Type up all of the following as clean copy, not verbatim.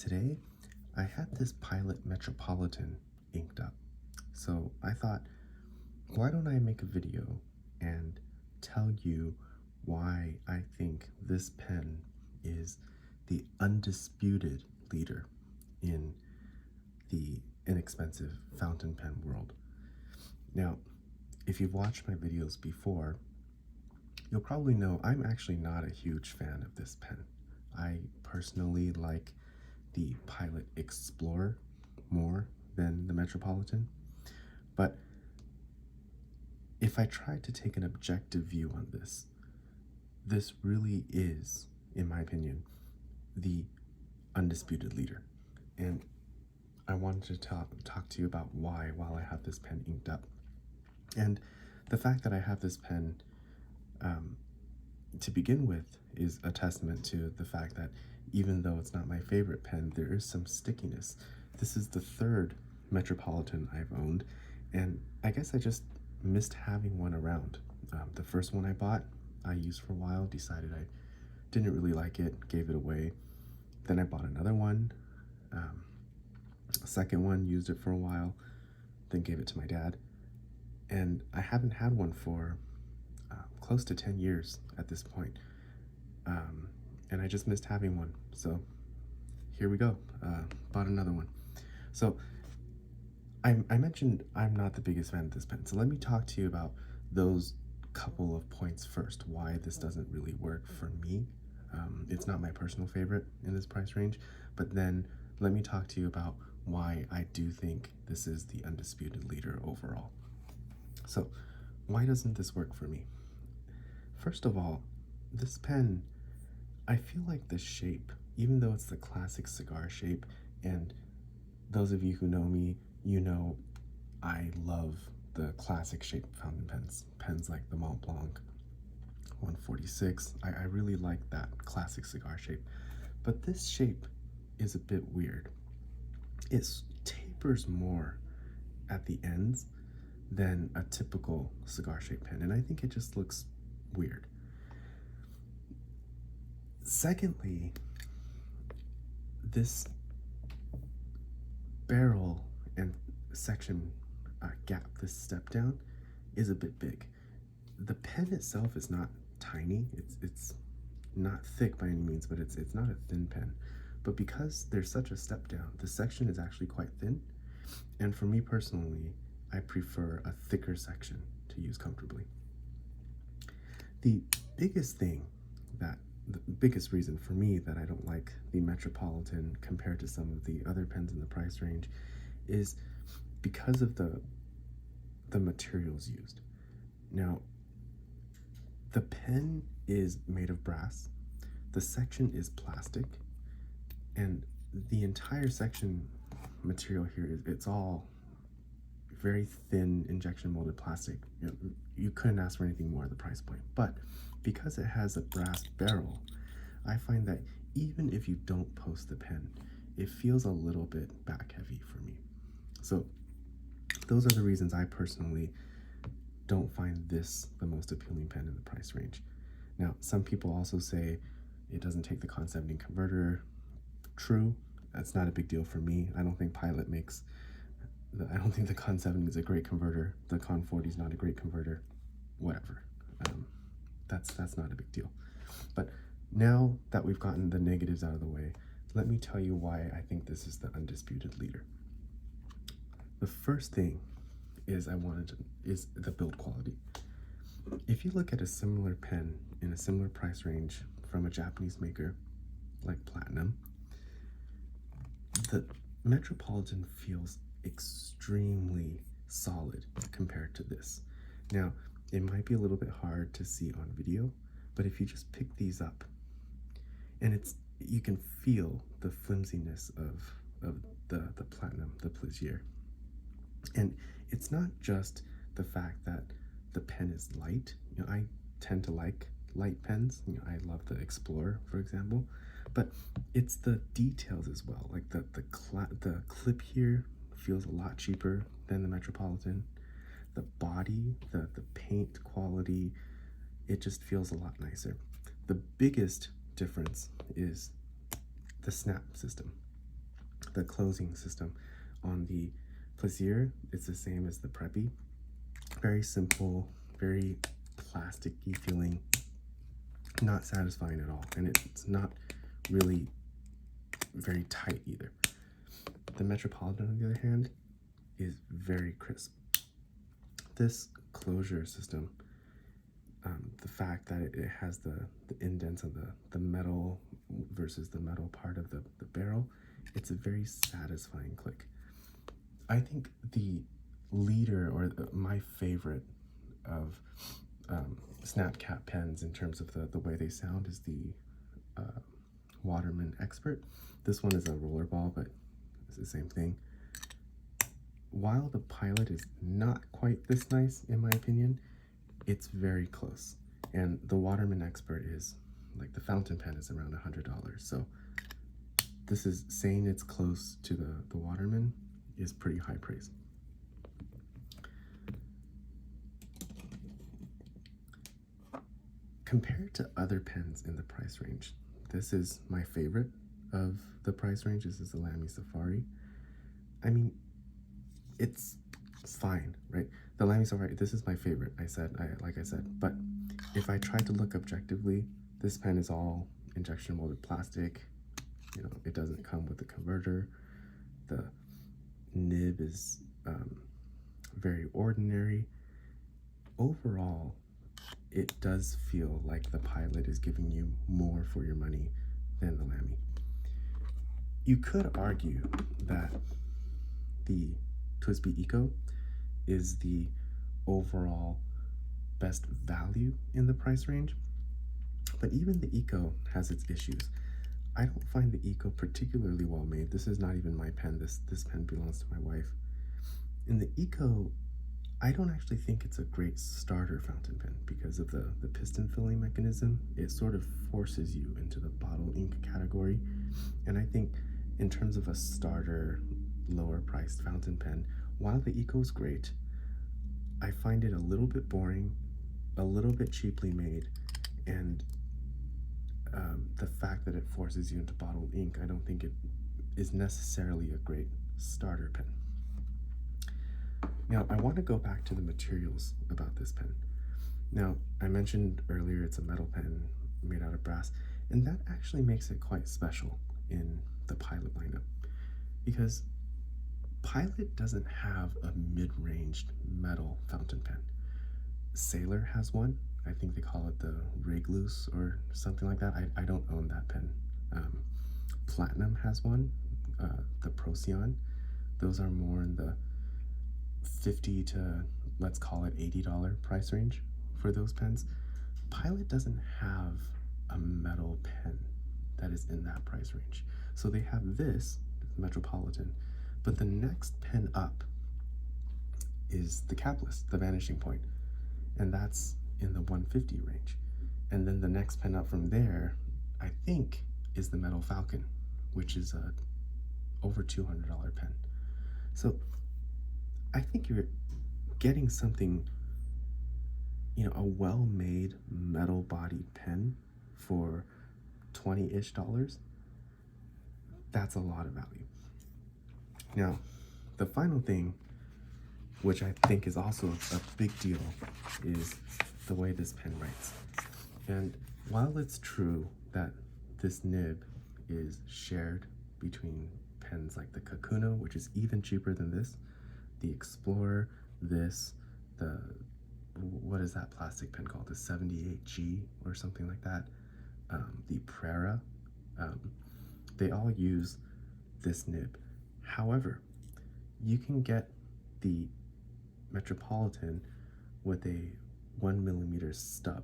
Today, I had this Pilot Metropolitan inked up. So I thought, why don't I make a video and tell you why I think this pen is the undisputed leader in the inexpensive fountain pen world. Now, if you've watched my videos before, you'll probably know I'm actually not a huge fan of this pen. I personally like the Pilot Explorer more than the Metropolitan, but if I tried to take an objective view on this really is, in my opinion, the undisputed leader. And I wanted to talk to you about why while I have this pen inked up. And the fact that I have this pen to begin with is a testament to the fact that even though it's not my favorite pen, there is some stickiness. This is the third Metropolitan I've owned, and I guess I just missed having one around. The first one I bought, I used for a while, decided I didn't really like it, gave it away. Then I bought another one, a second one, used it for a while, then gave it to my dad. And I haven't had one for close to 10 years at this point. And I just missed having one. So here we go, bought another one. So I mentioned I'm not the biggest fan of this pen. So let me talk to you about those couple of points first, why this doesn't really work for me. It's not my personal favorite in this price range, but then let me talk to you about why I do think this is the undisputed leader overall. So why doesn't this work for me? First of all, this pen, I feel like the shape, even though it's the classic cigar shape, and those of you who know me, you know I love the classic shape fountain pens like the Mont Blanc 146. I really like that classic cigar shape. But this shape is a bit weird. It tapers more at the ends than a typical cigar shape pen, and I think it just looks weird. Secondly, this barrel and section gap, this step down, is a bit big. The pen itself is not tiny, it's not thick by any means, but it's not a thin pen. But because there's such a step down, the section is actually quite thin, and for me personally, I prefer a thicker section to use comfortably. The biggest reason for me that I don't like the Metropolitan compared to some of the other pens in the price range is because of the materials used. Now, the pen is made of brass, the section is plastic, and the entire section material here it's all very thin injection molded plastic. You couldn't ask for anything more at the price point. But because it has a brass barrel, I find that even if you don't post the pen, it feels a little bit back heavy for me. So those are the reasons I personally don't find this the most appealing pen in the price range. Now, some people also say it doesn't take the Con 70 converter. True, that's not a big deal for me. I don't think Pilot makes I don't think the Con 70 is a great converter. The Con 40 is not a great converter. Whatever. That's not a big deal. But now that we've gotten the negatives out of the way, let me tell you why I think this is the undisputed leader. The first thing is is the build quality. If you look at a similar pen in a similar price range from a Japanese maker like Platinum, the Metropolitan feels extremely solid compared to this. Now, it might be a little bit hard to see on video, but if you just pick these up, and you can feel the flimsiness of the Platinum, the Plaisir. And it's not just the fact that the pen is light. I tend to like light pens. I love the Explorer, for example, but it's the details as well. Like the clip here feels a lot cheaper than the Metropolitan. The body, the paint quality, it just feels a lot nicer. The biggest difference is the snap system. the closing system. On the Plaisir, it's the same as the Preppy. Very simple, very plasticky feeling, not satisfying at all, and it's not really very tight either. The Metropolitan, on the other hand, is very crisp. This closure system, the fact that it has the indents of the metal versus the metal part of the barrel, it's a very satisfying click. I think the leader, or my favorite of snap cap pens in terms of the way they sound, is the Waterman Expert. This one is a rollerball, but it's the same thing. While the Pilot is not quite this nice, in my opinion, it's very close. And the Waterman Expert is, like, the fountain pen is around $100. So this is saying it's close to the Waterman is pretty high praise. Compared to other pens in the price range, this is my favorite of the price range. This is the Lamy Safari. I mean, it's fine, right? The Lamy Safari, this is my favorite, like I said, but if I try to look objectively, this pen is all injection molded plastic. You know, it doesn't come with a converter. The nib is very ordinary. Overall, it does feel like the Pilot is giving you more for your money than the Lamy. You could argue that the TWSBI Eco is the overall best value in the price range, but even the Eco has its issues. I don't find the Eco particularly well made. This is not even my pen. This pen belongs to my wife. In the Eco, I don't actually think it's a great starter fountain pen because of the piston filling mechanism. It sort of forces you into the bottle ink category. And I think in terms of a starter, lower priced fountain pen, while the Eco is great, I find it a little bit boring, a little bit cheaply made, and the fact that it forces you into bottled ink, I don't think it is necessarily a great starter pen. Now, I want to go back to the materials about this pen. Now, I mentioned earlier it's a metal pen made out of brass, and that actually makes it quite special in the Pilot lineup, because Pilot doesn't have a mid-ranged metal fountain pen. Sailor has one. I think they call it the Reglus or something like that. I don't own that pen. Platinum has one, the Procyon. Those are more in the $50 to, let's call it, $80 price range for those pens. Pilot doesn't have a metal pen that is in that price range. So they have this, Metropolitan, but the next pen up is the capless, the Vanishing Point, and that's in the 150 range. And then the next pen up from there, I think, is the Metal Falcon, which is a over $200 pen. So I think you're getting something, you know, a well-made metal bodied pen for $20-ish. That's a lot of value. Now, the final thing, which I think is also a big deal, is the way this pen writes. And while it's true that this nib is shared between pens like the Kakuno, which is even cheaper than this, the Explorer, this, what is that plastic pen called? The 78G or something like that. The Prera, they all use this nib. However, you can get the Metropolitan with a 1mm stub.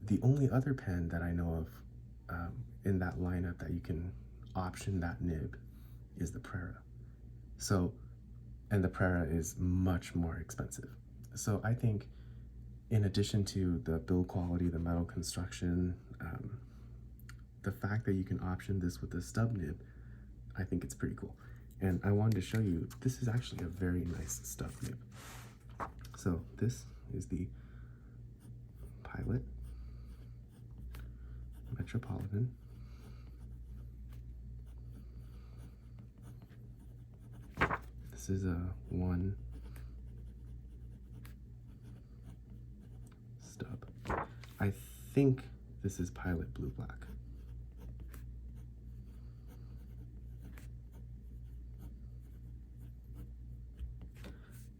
The only other pen that I know of in that lineup that you can option that nib is the Prera. So, and the Prera is much more expensive. So I think in addition to the build quality, the metal construction, the fact that you can option this with the stub nib, I think it's pretty cool. And I wanted to show you, this is actually a very nice stub nib. So this is the Pilot Metropolitan. This is a 1 stub. I think this is Pilot Blue Black.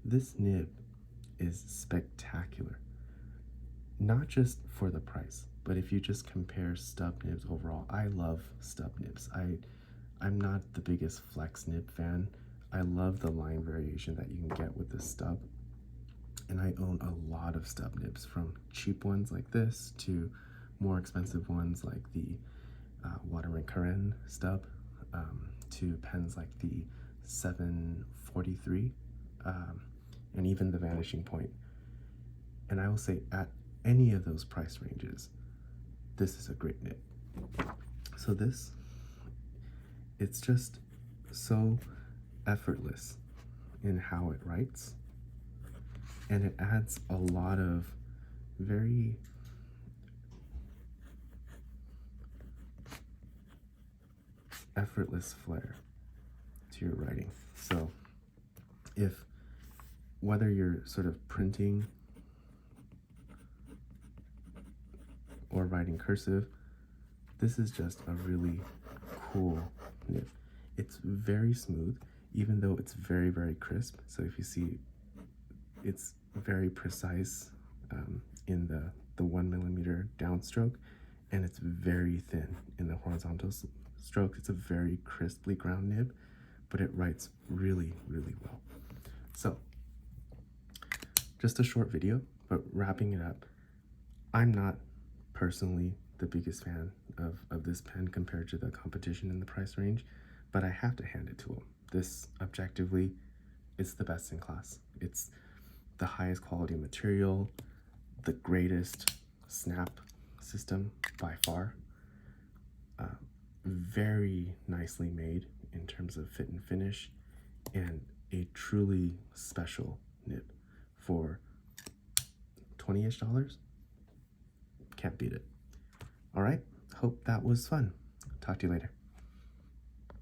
This nib is spectacular, not just for the price, but if you just compare stub nibs overall. I love stub nibs. I'm not the biggest flex nib fan. I love the line variation that you can get with this stub, and I own a lot of stub nibs, from cheap ones like this to more expensive ones like the Waterman Karen stub, to pens like the 743, and even the Vanishing Point. And I will say, at any of those price ranges, this is a great nib. So this, it's just so effortless in how it writes, and it adds a lot of very effortless flair to your writing. So if, whether you're sort of printing or writing cursive, this is just a really cool nib. It's very smooth, even though it's very, very crisp. So if you see, it's very precise in the 1mm downstroke, and it's very thin in the horizontal stroke. It's a very crisply ground nib, but it writes really, really well. So just a short video, but wrapping it up, I'm not personally the biggest fan of this pen compared to the competition in the price range, but I have to hand it to them. This, objectively, is the best in class. It's the highest quality material, the greatest snap system by far, very nicely made in terms of fit and finish, and a truly special nib for $20-ish. Can't beat it. All right, hope that was fun. Talk to you later.